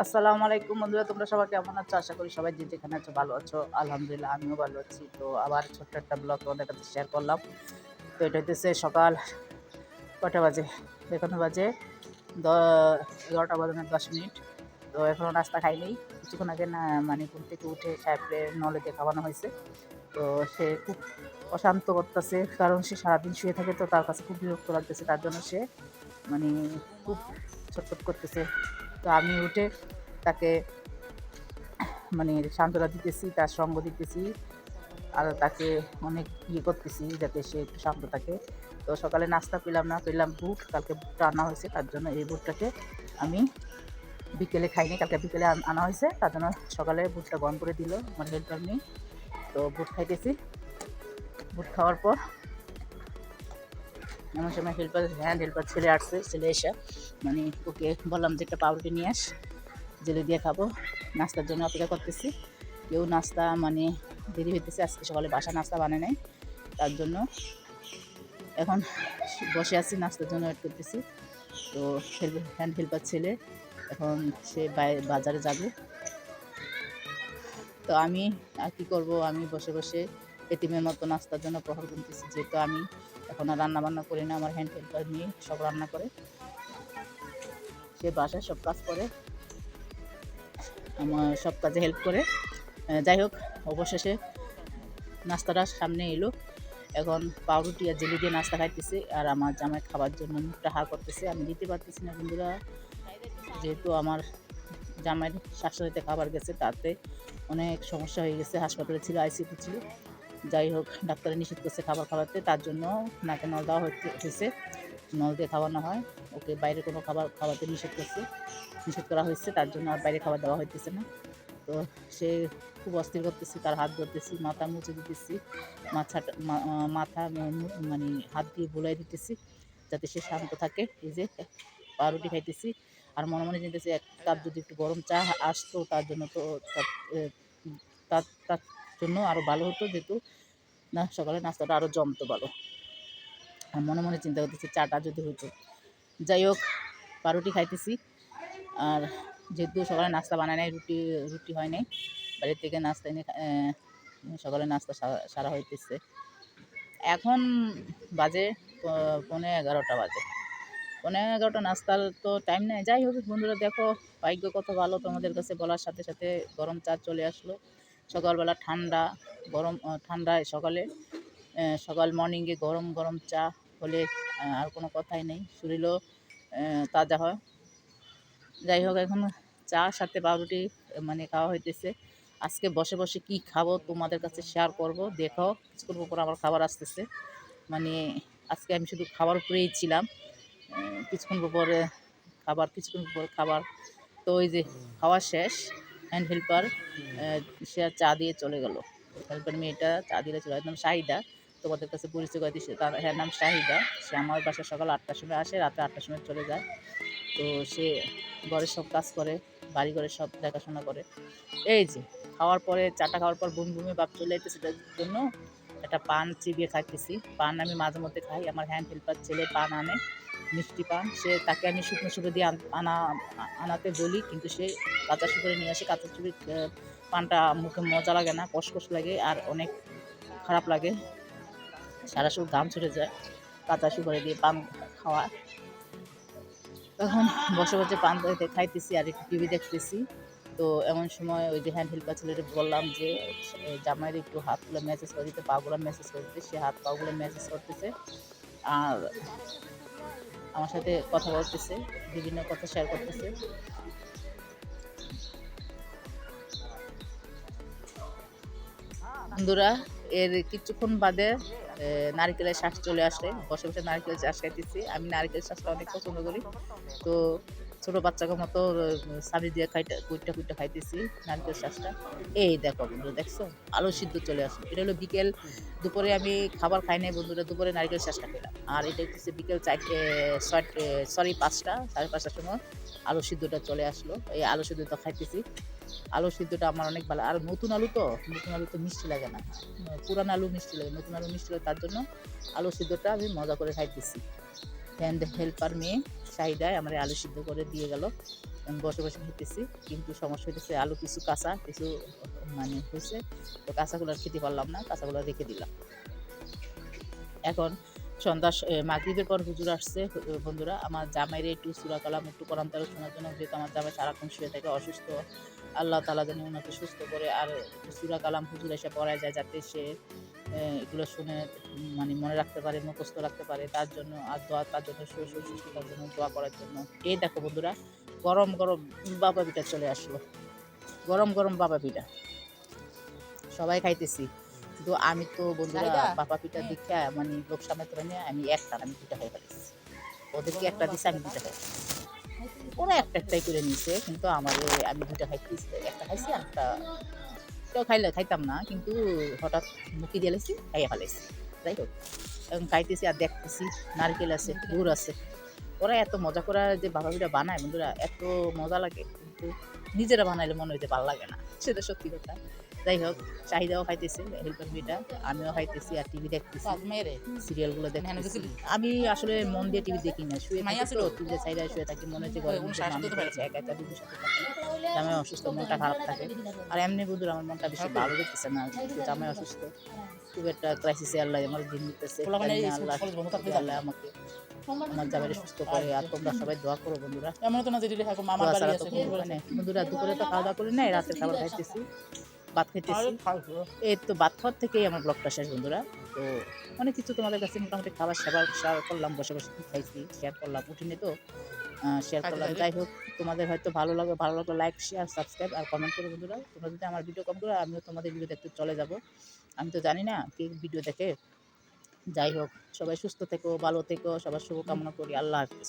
আসসালামু আলাইকুম বন্ধুরা, তোমরা সবাই কেমন আছো? আশা করি সবাই যে যেখানে আছো ভালো আছো। আলহামদুলিল্লাহ আমিও ভালো আছি। তো আবার ছোট্ট একটা ব্লগ তোমাদের কাছে শেয়ার করলাম। তো এটা হইতেছে সকাল কয়টা বাজে? এখনো বাজে দ ১১টা বাজানোর ১০ মিনিট। তো এখনও নাস্তা খাইনি। কিছুক্ষণ আগে না মানে ঘুম থেকে উঠে সাহেবকে নলে দিয়ে খাওয়ানো হয়েছে। তো সে খুব অশান্ত করতেছে, কারণ সে সারাদিন শুয়ে থাকে, তো তার কাছে খুব বিরক্ত লাগতেছে। তার জন্য সে মানে খুব ছটফট করতেছে। তো আমি উঠে তাকে মানে সান্ত্বনা দিতেছি, তার সঙ্গ দিতেছি, আর তাকে অনেক করতেছি যাতে সে একটু শান্ত থাকে। তো সকালে নাস্তা পেলাম না, পেলাম বুট। কালকে বুটটা আনা হয়েছে, তার জন্য এই বুটটাকে আমি বিকেলে খাইনি, কালকে বিকেলে আনা হয়েছে, তার জন্য সকালে বুটটা গরম করে দিল আমার হেল্পার নেই। তো বুট খাইতেছি। বুট খাওয়ার পর এমন সময় হেল্পার ছেলে আসছে। ছেলে এসে মানে ওকে বললাম যে একটা পাউরুটি নিয়ে আস, জেলে দিয়ে খাবো। নাস্তার জন্য অপেক্ষা করতেছি। কেউ নাস্তা মানে দেরি হইতেছে, আজকে সকালে বাসা নাস্তা বানায় নাই, তার জন্য এখন বসে আছি, নাস্তার জন্য ওয়েট করতেছি। তো হ্যান্ড হেল্পার ছেলে এখন সে বাজারে যাবে। তো আমি আর কী করবো, আমি বসে বসে এতিমের মতো নাস্তার জন্য প্রহর গুনতেছি, যেহেতু আমি এখন আর রান্না বান্না করি না, আমার হ্যান্ড হেল্পার নিয়ে সব রান্না করে, সে বাসায় সব কাজ করে, আমার সব কাজে হেল্প করে। যাই হোক, অবশেষে নাস্তাটা সামনে এলো। এখন পাউরুটি আর জেলি দিয়ে নাস্তা খাইতেছে, আর আমার জামাই খাবার জন্য মুখটা হা করতেছে। আমি দিতে পারতেছি না বন্ধুরা, যেহেতু আমার জামাইয়ের শ্বাসরোধে খাবার গেছে, তাতে অনেক সমস্যা হয়ে গেছে, হাসপাতালে ছিল, আইসিইউতে ছিল। যাই হোক, ডাক্তারে নিষেধ করছে খাবার খাওয়াতে, তার জন্য নাকে নল দেওয়া হয়েছে, নল দিয়ে খাওয়ানো হয়। ওকে বাইরে কোনো খাবার খাওয়াতে নিষেধ করা হয়েছে, তার জন্য আর বাইরে খাবার দেওয়া হইতেছে না। তো সে খুব অস্থির করতেছি, তার হাত ধরতেছি, মাথা মুছে দিতেছি, মাথা মানে হাত দিয়ে বুলাই দিতেছি যাতে সে শান্ত থাকে। এই যে পাউরুটি খাইতেছি, আর মনে মনে চিন্তেছি এক কাপ যদি একটু গরম চা আসতো তার জন্য, তো তার তার জন্য আরও ভালো হতো, যেহেতু না সকালে নাস্তাটা আরও জমতো ভালো। আর মনে মনে চিন্তা করতেছি চাটা যদি হইতো। যাই হোক, পাউরুটি খাইতেছি। আর যেহেতু সকালে নাস্তা বানায় নাই, রুটি হয় নাই, বাড়ির থেকে নাস্তা এনে সকালে নাস্তা সারা হইতেছে। এখন বাজে 11:15 বাজে। 11:15 নাস্তার তো টাইম নেই। যাই হোক বন্ধুরা, দেখো ভাগ্য কত ভালো, তোমাদের কাছে বলার সাথে সাথে গরম চা চলে আসলো। সকালবেলা ঠান্ডায় সকাল মর্নিংয়ে গরম গরম চা হলে আর কোনো কথাই নেই, শরীরও তাজা হয়। যাই হোক, এখন চা সাথে পাউরুটি মানে খাওয়া হইতেছে। আজকে বসে বসে কি খাবো তোমাদের কাছে শেয়ার করব, দেখো কিছুক্ষণ পর আমার খাবার আসতেছে। মানে আজকে আমি শুধু খাবার উপরেই ছিলাম, কিছুক্ষণ পর খাবার। তো ওই যে খাওয়া শেষ, হ্যান্ড হেল্পার সে আর চা দিয়ে চলে গেল। হেল্পার মেয়েটা চা দিয়ে চলে, একদম শাহিদা, তোমাদের কাছে পরিচয় করে দিচ্ছে, তার নাম শাহিদা। সে আমার বাসায় সকাল 8টার সময় আসে, রাতে 8টার সময় চলে যায়। তো সে ঘরের সব কাজ করে, বাড়ি ঘরের সব দেখাশোনা করে। এই যে চাটা খাওয়ার পর বমি বমি ভাব চলে যেতেছে, সেটার জন্য একটা পান চিবিয়ে খাইতেছি। পান আমি মাঝে মধ্যে খাই, আমার হ্যান্ড হেল্পার ছেলে পান আনে, মিষ্টি পান। তাকে আমি শুকনো শুকনো দিয়ে আনাতে বলি, কিন্তু সে কাঁচা সুপারি নিয়ে আসে। কাঁচা সুপারি পানটা মুখে মজা লাগে না, কষকষ লাগে, আর অনেক খারাপ লাগে, সারা শুধু ঘাম ছুটে যায় কাঁচা সুপারি দিয়ে পান খাওয়া। এখন বসে বসে পান খাইতেছি আর একটু টিভি দেখতেছি। তো এমন সময় ওই যে হ্যান্ড হেল্পার ছেলেটা বললাম যে জামাইয়ের একটু হাতগুলো ম্যাসেজ করে দিতে, পাগুলো ম্যাসেজ করে দিতে। সে হাত পাগুলো ম্যাসেজ করতেছে আর আমার সাথে কথা বলতেছে, বিভিন্ন কথা শেয়ার করতেছে। বন্ধুরা, এর কিছুক্ষণ বাদে নারকেলের শ্বাস চলে আসে। বসে বসে নারকেলের শ্বাস খাইতেছি। আমি নারকেলের শ্বাসটা অনেক পছন্দ করি। তো ছোট বাচ্চাকে মতো সারি দিয়ে কুইটটা খাইতেছি নারকেল শ্বাসটা। এই দেখো বন্ধুরা, দেখছো আলু সিদ্ধ চলে আসলো। এটা হলো দুপুরে আমি খাবার খাই নাই বন্ধুরা, দুপুরে নারকেল শ্বাসটা খেলাম। আর এটা হচ্ছে বিকেল 5টা 5:30টার সময় আলু সিদ্ধটা চলে আসলো। এই আলু সিদ্ধটা খাইতেছি। আলু সিদ্ধটা আমার অনেক ভালো। আর নতুন আলু তো মিষ্টি লাগে না, পুরান আলু মিষ্টি লাগে, নতুন আলু মিষ্টি লাগে, তার জন্য আলু সিদ্ধটা আমি মজা করে খাইতেছি। হ্যান্ড হেল্পার মেয়ে চাহিদায় আমার আলু সিদ্ধ করে দিয়ে গেল। আমি বসে বসে খেতেছি, কিন্তু সমস্যা হইতেছে আলু কিছু কাঁচা কিছু মানে হয়েছে, তো কাঁচাগুলো আর খেতে পারলাম না, কাঁচাগুলো রেখে দিলাম। এখন সন্ধ্যা মাগরিবের পর হুজুর আসছে। বন্ধুরা আমার জামাইরে একটু সূরা কালাম একটু কোরআন তেলাওয়াত শোনার জন্য, যেহেতু আমার জামাই সারাক্ষণ শুয়ে থাকে অসুস্থ, আল্লাহ তাআলা যেন ওনাকে সুস্থ করে আর একটু সূরা কালাম হুজুর এসে পড়ায় যায়, যাতে সে এগুলো শুনে মানে মনে রাখতে পারে, মুখস্থ রাখতে পারে, তার জন্য আর দোয়া তার জন্য শরীর সুস্থতার জন্য দোয়া করার জন্য। এই দেখো বন্ধুরা, গরম গরম বাবা পিঠা চলে আসলো, গরম গরম বাবা পিঠা সবাই খাইতেছি, কিন্তু আমি তো বন্ধুরা বাবা পিঠা দেখা মানে লোক সামলাতে পারি না, আমি আমি পিঠা খাই ফেলেছি। ওদেরকে একটা দিছে, আমি দুটা খাইছি। ওরা একটাই করে নিছে, কিন্তু আমার আমি দুটা খাইছি, একটা খাইছি আর একটা কেউ খাইতাম না, কিন্তু হঠাৎ মুখে দিয়ে লাইছি, খাইয়া ফেলাইছি। যাই হোক, এখন খাইতেছি আর দেখতেছি নারকেল আছে, গুড় আছে। ওরা এত মজা করে যে বাবা পিঠা বানায় বন্ধুরা, এত মজা লাগে, কিন্তু নিজেরা বানাইলে মনে হইতে ভালো লাগে না, সেটা সত্যি কথা। যাই হোক, চাহিদাও খাইতেছে হেল্পার মেয়েটা, আমিও খাইতেছি আর টিভি দেখতেছি, সিরিয়ালগুলো দেখতেছি। আমি আসলে মন দিয়ে টিভি দেখি না, শুয়ে থাকি তো টিভিতে চাইলে শুয়ে থাকি, মনে হচ্ছে ঘরে একা একা টিভির সাথে থাকি, জামাই অসুস্থ, মনটা খারাপ থাকে। আর এমনি বন্ধুরা আমার মনটা বেশি ভালো দেখতেছে না, জামাই অসুস্থ, খুব একটা ক্রাইসিসে আল্লাহ আমার দিন দিতেছে, আল্লাহ আল্লাহ আমাকে আমার জামাইরে সুস্থ করে। আর তোমরা সবাই দোয়া করো বন্ধুরা, এমন তো না যে দোয়া ছাড়া তো মানে বন্ধুরা দুপুরে তো খাওয়া দাওয়া করি নাই, রাতের খাবার খাইতেছি, ভাত খাইতেছি। এই তো ভাত খাওয়ার থেকেই আমার ব্লগটা শেষ বন্ধুরা। তো অনেক কিছু তোমাদের কাছে মোটামুটি খাবার শেয়ার করলাম, বসে বসে কি খাইছি শেয়ার করলাম, উঠিনি তো শেয়ার করলাম। যাই হোক, তোমাদের হয়তো ভালো লাগলে লাইক শেয়ার সাবস্ক্রাইব আর কমেন্ট করো বন্ধুরা। তোমরা যদি আমার ভিডিও কমেন্ট করো, আমিও তোমাদের ভিডিও দেখতে চলে যাব, আমি তো জানি না কে ভিডিও দেখে। যাই হোক, সবাই সুস্থ থেকো, ভালো থেকো, সবার শুভকামনা করি। আল্লাহ হাফেজ।